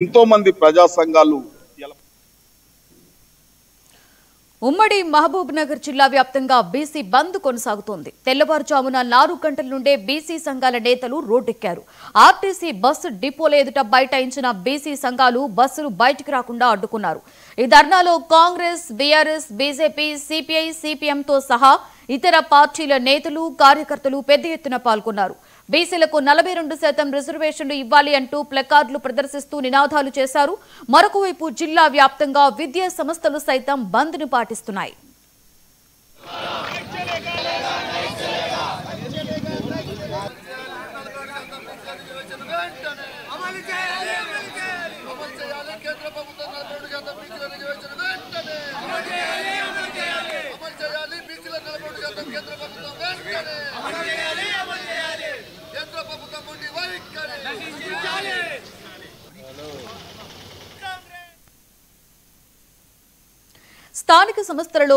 ఎంతో మంది ప్రజా సంఘాలు ఉమ్మడి మహబూబ్ నగర్ జిల్లా వ్యాప్తంగా బీసీ బంద్ కొనసాగుతోంది. తెల్లవారుజామున 4 గంటల నుండే బీసీ సంఘాల నేతలు రోడ్డెక్కారు. ఆర్టీసీ బస్సు డిపోల ఎదుట బైఠాయించిన బీసీ సంఘాలు బస్సులు బయటికి రాకుండా అడ్డుకున్నారు. ఈ ధర్నాలో కాంగ్రెస్, బీఆర్ఎస్, బీజేపీ, సిపిఐ, సిపిఎంతో సహా ఇతర పార్టీల నేతలు, కార్యకర్తలు పెద్ద ఎత్తున పాల్గొన్నారు. బీసీలకు 42% రిజర్వేషన్లు ఇవ్వాలి అంటూ ప్లకార్డులు ప్రదర్శిస్తూ నినాదాలు చేశారు. మరొకవైపు జిల్లా వ్యాప్తంగా విద్యా సంస్థలు సైతం బంద్ ను పాటిస్తున్నాయి. స్థానిక సంస్థలలో